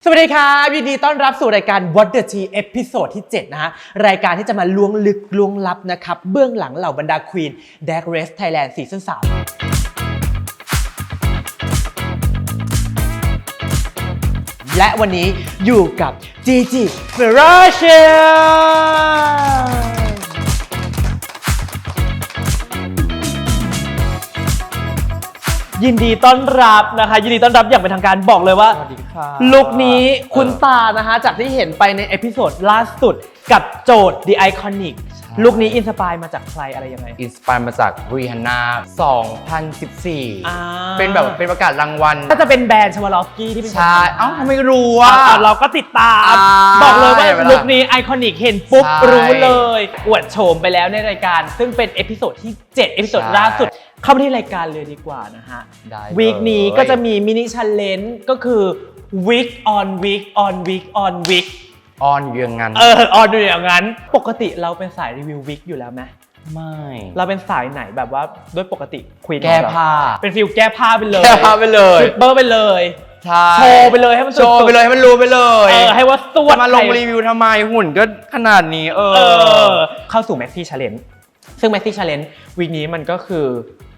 สวัสดีครับยินดีต้อนรับสู่รายการ What the Tea เอพิโซดที่ 7 นะฮะรายการที่จะมาล้วงลึกล้วงลับนะครับเบื้องหลังเหล่าบรรดาควีน Drag Race Thailand ซีซั่น 3และวันนี้อยู่กับ Gigi Ferracciaยินดีต้อนรับนะคะยินดีต้อนรับอย่างเป็นทางการบอกเลยว่าลุคนี้คุณตานะคะจากที่เห็นไปในเอพิโซดล่าสุดกับโจทย์ The Iconic ลุคนี้อินสปายมาจากใครอะไรยังไงอินสปายมาจากรีฮันน่า2014เป็นแบบเป็นประกาศรางวัลก็จะเป็นแบรนด์ชวาลอฟสกี้ที่เป็นใช่เอ้าทำไมรู้อ่ะเราก็ติดตามบอกเลยว่าลุคนี้ไอคอนิกเห็นปุ๊บรู้เลยอวดโฉมไปแล้วในรายการซึ่งเป็นเอพิโซดที่7เอพิโซดล่าสุดเข้าไปที่รายการเลยดีกว่านะฮะวีคนี้ก็จะมีมินิชัลเลนจ์ก็คือ week on week on week on week ออนอยู่อย่างนั้นออนอยู่อย่างนั้นปกติเราเป็นสายรีวิววิกอยู่แล้วไหมไม่เราเป็นสายไหนแบบว่าด้วยปกติคุยแก้ผ้าเป็นฟิลแก้ผ้าไปเลยแก้ผ้าไปเลยชุดเบอร์ไปเลยใช่โชว์ไปเลยให้มันโชว์ไปเลยให้มันรู้ไปเลยให้ว่าสวดมาลงรีวิวทำไมหุ่นก็ขนาดนี้เข้าสู่แม็กซี่ชาเลนจ์ซึ่งแม็กซี่ชาเลนจ์วีคนี้มันก็คือ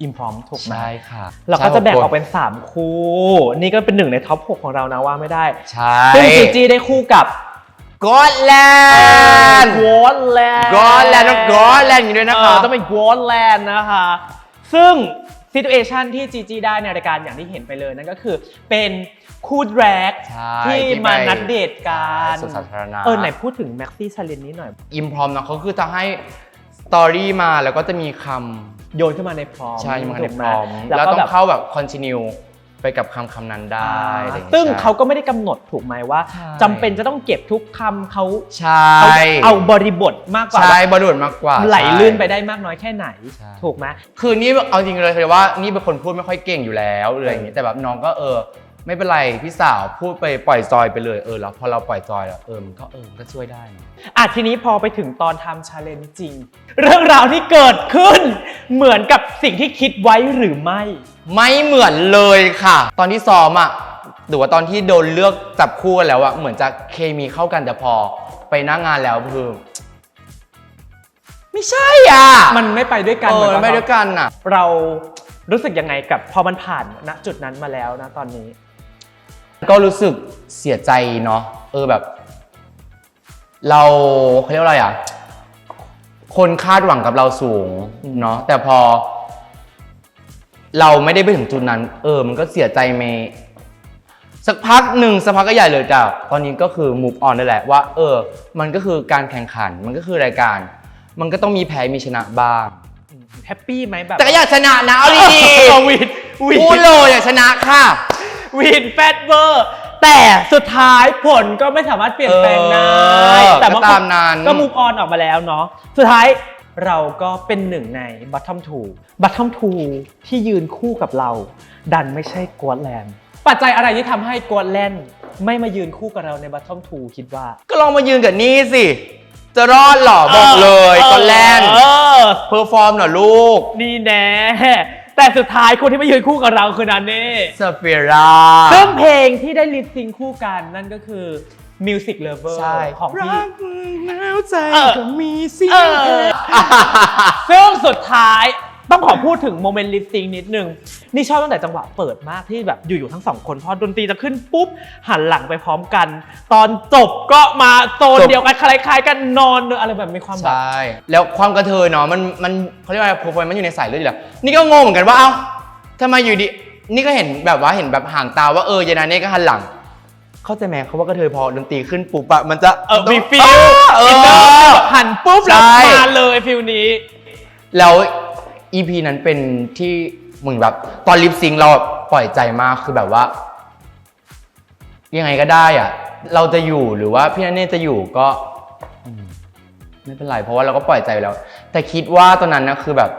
อิมพร้อมถูกไหมใช่ค่ะเราก็จะแบ่งออกเป็น3คู่นี่ก็เป็นหนึ่งในท็อป6ของเรานะว่าไม่ได้ใช่ซึ่งจีจีได้คู่กับกอตแลนด์ต้องกอตแลนด์อยู่ด้วยนะคะต้องเป็นกอตแลนด์นะคะซึ่งซิทูเอชันที่จีจีได้ในรายการอย่างที่เห็นไปเลยนั่นก็คือเป็นคู่แดรกที่มานัดเดทกันสาธารณะไหนพูดถึงแม็กซี่ชาเลนจ์นี้หน่อยอิมพร้อมนะเขาคือจะให้สตอรี่มาแล้วก็จะมีคำโยนขึ้นมาในพร้อมใช่มาในพร้อมแล้วต้องเข้าแบบคอนติเนียไปกับคำนั้นได้ซึ่งเขาก็ไม่ได้กำหนดถูกไหมว่าจำเป็นจะต้องเก็บทุกคำเขาใช่เอาบริบทมากกว่าใช่บริบทมากกว่าไหลลื่นไปได้มากน้อยแค่ไหนถูกไหมคือนี่เอาจริงเลยคือว่านี่เป็นคนพูดไม่ค่อยเก่งอยู่แล้วอะไรอย่างนี้แต่แบบน้องก็ไม่เป็นไรพี่สาวพูดไปปล่อยจอยไปเลยแล้วพอเราปล่อยจอยแล้วมันก็ช่วยได้ทีนี้พอไปถึงตอนทำชาเลนจ์จริงเรื่องราวที่เกิดขึ้นเหมือนกับสิ่งที่คิดไว้หรือไม่เหมือนเลยค่ะตอนที่ซ้อมหรือว่าตอนที่โดนเลือกจับคู่กันแล้วเหมือนจะเคมีเข้ากันแต่พอไปหน้างานแล้วคือไม่ใช่มันไม่ไปด้วยกันไม่ด้วยกันเรารู้สึกยังไงกับพอมันผ่านณจุดนั้นมาแล้วนะตอนนี้ก็รู้สึกเสียใจเนาะแบบเราเขาเรียกว่าอะไรคนคาดหวังกับเราสูงเนาะแต่พอเราไม่ได้ไปถึงจุดนั้นมันก็เสียใจเมสักพักก็ใหญ่เลยจ้ะตอนนี้ก็คือ move on ได้แหละว่ามันก็คือการแข่งขันมันก็คือรายการมันก็ต้องมีแพ้มีชนะบ้างแฮปปี้ไหมแบบแต่ก็อยากชนะนะเอาดีๆพูดเลยอยากชนะค่ะวินแฟตเวอร์แต่สุดท้ายผลก็ไม่สามารถเปลี่ยนแปลงได้แต่ก็ตามนั้นก็ move on ออกมาแล้วเนาะสุดท้ายเราก็เป็นหนึ่งใน bottom 2ที่ยืนคู่กับเราดันไม่ใช่กวอตแลนด์ปัจจัยอะไรที่ทำให้กวอตแลนด์ไม่มายืนคู่กับเราใน bottom 2คิดว่าก็ลองมายืนกับนี่สิจะรอดหรอบอกเลยกวอตแลนด์เพอร์ฟอร์มหน่อยลูกนี่แน่แต่สุดท้ายคนที่มายืนคู่กับเราคือนันเน่สเฟียร่าซึ่งเพลงที่ได้ลิปซิงค์คู่กันนั่นก็คือ Music Lover ของพี่รักแล้วใจก็มีสิซึ่งสุดท้ายต้องขอพูดถึงโมเมนต์ลิปซิงค์นิดนึงนี่ชอบตั้งแต่จังหวะเปิดมากที่แบบอยู่ทั้งสองคนพอดนตรีจะขึ้นปุ๊บหันหลังไปพร้อมกันตอนจบก็มาโซนเดียวกันคล้ายๆกันนอนอะไรแบบมีความแบบใช่แล้วความกระเทยเนาะมันเขาเรียกว่าโปรไฟล์มันอยู่ในสายเลือดอยู่แล้วนี่ก็งงเหมือนกันว่าทำไมอยู่ดีนี่ก็เห็นแบบห่างตาว่ายานาเน่ก็หันหลังเข้าใจไหมเขาว่ากระเทยพอดนตรีขึ้นปุ๊บมันจะมีฟิลหันปุ๊บแล้วมาเลยฟิลนี้แล้ว EP นั้นเป็นที่เหมือนแบบตอนลิปซิงค์เราปล่อยใจมากคือแบบว่ายังไงก็ได้เราจะอยู่หรือว่าพี่นันเน่จะอยู่ก็ไม่เป็นไรเพราะว่าเราก็ปล่อยใจแล้วแต่คิดว่าตอนนั้นนะคือแบบ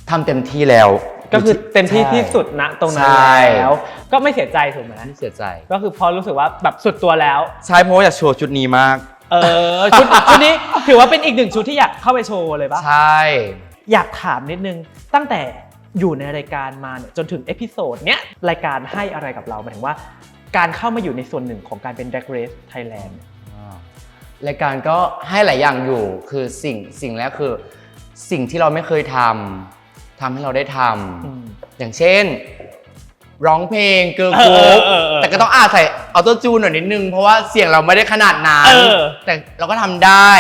ทำเต็มที่แล้วก็คือเต็มที่ที่สุดนะตรงนั้นแล้วก็ไม่เสียใจถูกไหมไม่เสียใจก็คือพอรู้สึกว่าแบบสุดตัวแล้วใช่เพราะว่าอยากโชว์ชุดนี้มากชุดนี้ถือว่าเป็นอีกหนึ่งชุดที่อยากเข้าไปโชว์เลยปะใช่อยากถามนิดนึงตั้งแต่อยู่ในรายการมาเนี่ยจนถึงเอพิโซดเนี้ยรายการให้อะไรกับเราหมายถึงว่า การเข้ามาอยู่ในส่วนหนึ่งของการเป็น Drag Race Thailand รายการก็ให้หลายอย่างอยู่คือสิ่งแรกคือสิ่งที่เราไม่เคยทำให้เราได้ทำอย่างเช่นร้องเพลงเกิร์ลกรุ๊ปแต่ก็ต้องใส่ออโต้จูนหน่อยนิดนึงเพราะว่าเสียงเราไม่ได้ขนาดนั้นแต่เราก็ทำได้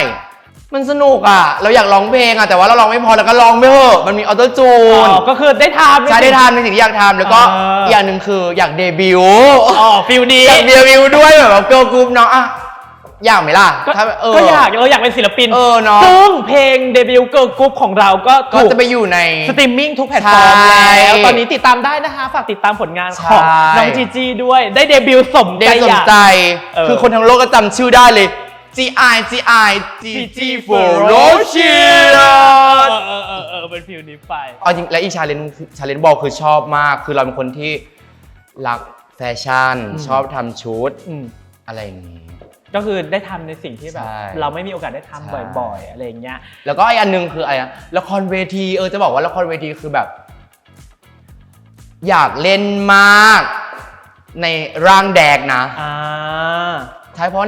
มันสนุกเราอยากร้องเพลงแต่ว่าเราร้องไม่พอแล้วก็ร้องไม่เถอะมันมีออโต้จูนก็คือได้ทำใช่ได้ทำในสิ่งที่อยากทำแล้วก็อย่างหนึ่งคืออยากเดบิวต์ฟิลดีอยากเดบิวต์ด้วยแบบเกิร์ลกรุ๊ปเนาะอยากไหมล่ะก็อยากเราอยากเป็นศิลปินเนาะซึ่งเพลงเดบิวต์เกิร์ลกรุ๊ปของเราก็จะไปอยู่ในสตรีมมิ่งทุกแพลตฟอร์มแล้วตอนนี้ติดตามได้นะคะฝากติดตามผลงานของน้องจีจีด้วยได้เดบิวต์สมใจคือคนทั้งโลกก็จำชื่อได้เลย GG Ferocious เป็นฟิลนี้ไปจริงและอีชาเลนบอลคือชอบมากคือเราเป็นคนที่รักแฟชั่นชอบทำชุดอะไรอย่างนี้ก็คือได้ทำในสิ่งที่แบบเราไม่มีโอกาสได้ทำบ่อยๆอะไรอย่างเงี้ยแล้วก็อีกอันนึงคืออะไรละครเวทีจะบอกว่าละครเวทีคือแบบอยากเล่นมากในร่างแดกนะใช่เพราะ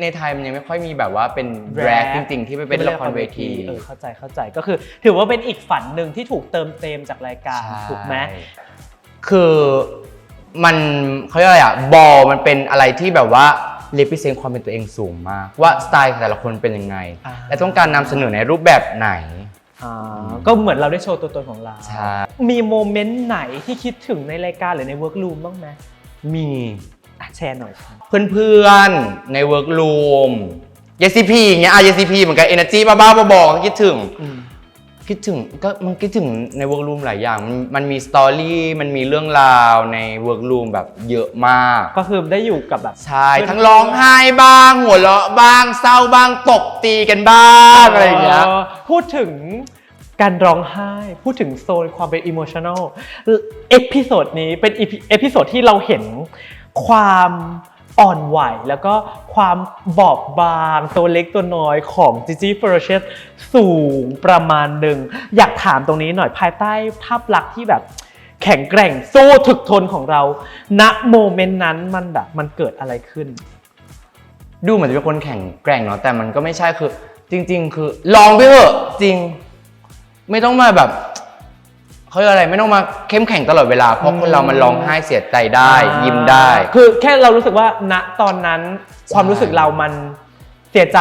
ในไทยมันยังไม่ค่อยมีแบบว่าเป็นแดกจริงๆที่ไปเป็นละครเวทีเข้าใจก็คือถือว่าเป็นอีกฝันหนึ่งที่ถูกเติมเต็มจากรายการถูกไหมคือมันเขาเรียกอะไรบอลมันเป็นอะไรที่แบบว่าเลพิเซนความเป็นตัวเองสูงมากว่าสไตล์แต่ละคนเป็นยังไงและต้องการนำเสนอในรูปแบบไหนก็เหมือนเราได้โชว์ตัวตนของเรามีโมเมนต์ไหนที่คิดถึงในรายการหรือในเวิร์กรูมบ้างไหมมีแชร์หน่อยเพื่อนๆในเวิร์กรูมYCP อย่างเงี้ยYCP เหมือนกัน Energy บ้าๆบอๆก็คิดถึงก็มันคิดถึงในเวิร์กรูมหลายอย่างมันมีสตอรี่มันมีเรื่องราวในเวิร์กรูมแบบเยอะมากก็คือได้อยู่กับแบบใช่ทั้งร้องไห้บ้างหัวเราะบ้างเศร้าบ้างตบตีกันบ้างอะไรอย่างเงี้ยพูดถึงการร้องไห้พูดถึงโซนความเป็นอิโมชัน a ลเอพิโซดนี้เป็นเอพิโซดที่เราเห็นความอ่อนไหวแล้วก็ความบอบบางตัวเล็กตัวน้อยของ Gigi Ferocious สูงประมาณหนึ่งอยากถามตรงนี้หน่อยภายใต้ภาพลักษณ์ที่แบบแข็งแกร่งสู้ถึกทนของเราณโมเมนต์นั้นมันเกิดอะไรขึ้นดูเหมือนจะเป็นคนแข็งแกร่งเนาะแต่มันก็ไม่ใช่คือจริงๆคือลองไปเถอะจริงไม่ต้องมาแบบเขาเรียกอะไรไม่ต้องมาเข้มแข็งตลอดเวลาเพราะคนเรามันร้องไห้เสียใจได้ยิ้มได้คือแค่เรารู้สึกว่าณตอนนั้นความรู้สึกเรามันเสียใจ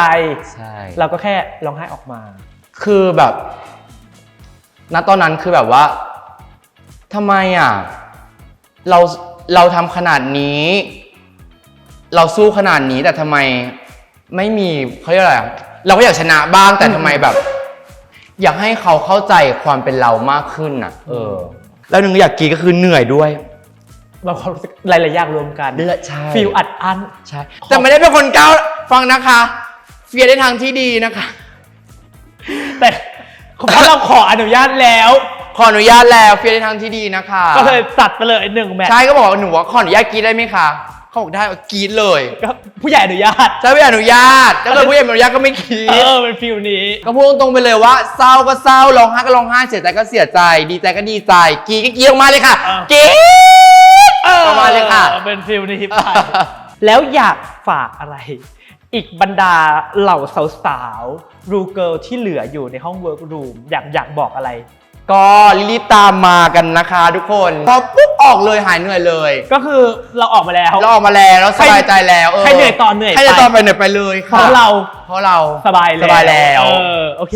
เราก็แค่ร้องไห้ออกมาคือแบบณตอนนั้นคือแบบว่าทำไมเราทำขนาดนี้เราสู้ขนาดนี้แต่ทำไมไม่มีเขาเรียกอะไรเราก็อยากชนะบ้างแต่ทำไมแบบอยากให้เขาเข้าใจความเป็นเรามากขึ้นแล้วหนึ่งอยากกีก็คือเหนื่อยด้วยเราความรู้สึกหลายๆอย่างรวมกันใช่ฟีลอัดอั้นใช่แต่ไม่ได้เป็นคนก้าวฟังนะคะเฟียได้ทางที่ดีนะคะแต่เพราะเราขออนุญาตแล้วเฟียได้ทางที่ดีนะคะก็เลยจัดไปเลย1 แมตช์ใช่ก็บอกหนูว่าขออนุญาตกีได้ไหมคะเขาบอกได้กรี๊ดเลยก็ผู้ใหญ่อนุญาตใช่ผู้ใหญ่อนุญาตถ้าเกิดผู้ใหญ่อนุญาตก็ไม่กรี๊ดเป็นฟีลนี้ก็พูดตรงไปเลยว่าเศร้าก็เศร้าร้องไห้ก็ร้องไห้เสียใจก็เสียใจดีใจก็ดีใจกรี๊ดก็กรี๊ดออกมาเลยค่ะกรี๊ดออกมาเลยค่ะเป็นฟีลนี้ไปแล้วอยากฝากอะไรอีกบรรดาเหล่าสาวๆรูเกิลที่เหลืออยู่ในห้องเวิร์กรูมอยากบอกอะไรก็รีบตามมากันนะคะทุกคนพอปุ๊บออกเลยหายเหนื่อยเลยก็คือเราออกมาแล้วสบายใจแล้วใครเหนื่อยตอนเหนื่อยใครเหนื่อยตอนไปเหนื่อยไปเลยค่ะเพราะเราสบายแล้วโอเค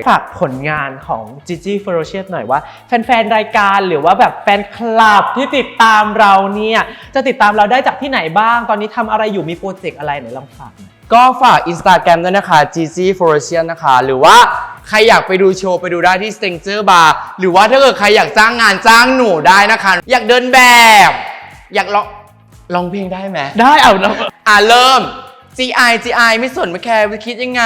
ฝากผลงานของ Gigi Ferocious หน่อยว่าแฟนๆรายการหรือว่าแบบแฟนคลับที่ติดตามเราเนี่ยจะติดตามเราได้จากที่ไหนบ้างตอนนี้ทำอะไรอยู่มีโปรเจกต์อะไรไหนลองฝากหน่อยก็ฝาก Instagram ด้วยนะคะ Gigi Ferocious นะคะหรือว่าใครอยากไปดูโชว์ไปดูได้ที่ Stranger Bar หรือว่าถ้าเกิดใครอยากจ้างงานจ้างหนูได้นะคะอยากเดินแบบอยากร้องเพลงได้ไหมได้เอาเริ่ม GI ไม่สนไม่แคร์ไม่คิดยังไง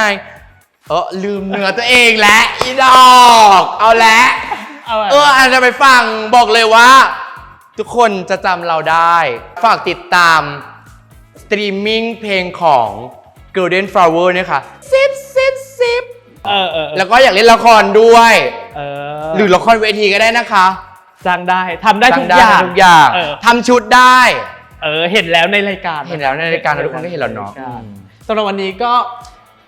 ลืมเนื้อตัวเองและอีดอกเอาละอาจจะไปฟังบอกเลยว่าทุกคนจะจำเราได้ฝากติดตามสตรีมมิ่งเพลงของ Golden Flower เนี่ยค่ะแล้วก็อยากเล่นละครด้วยหรือละครเวทีก็ได้นะคะจ้างได้ทำได้ทุกอย่างทำชุดได้ เห็นแล้วในรายการ เห็นแล้วในรายการทุกคนก็เห็นแล้วเนาะ สำหรับวันนี้ก็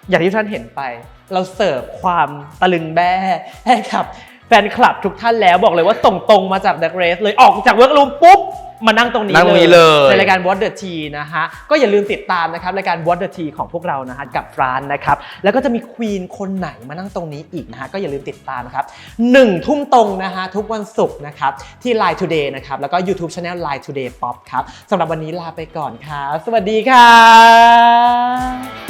อย่างที่ท่านเห็นไป เราเสิร์ฟความตะลึงแบ้ให้กับแฟนคลับทุกท่านแล้วบอกเลยว่าส่งตรงมาจาก Drag Race เลยออกจากเวิร์กรูมปุ๊บมานั่งตรงนี้เลยในรายการ What the Tea นะฮะก็อย่าลืมติดตามนะครับรายการ What the Tea ของพวกเรานะฮะกับฟรานนะครับแล้วก็จะมีควีนคนไหนมานั่งตรงนี้อีกนะฮะก็อย่าลืมติดตามนะครับ1 ทุ่มตรงนะฮะทุกวันศุกร์นะครับที่ Line Today นะครับแล้วก็ YouTube Channel Line Today Pop ครับสำหรับวันนี้ลาไปก่อนครับสวัสดีครับ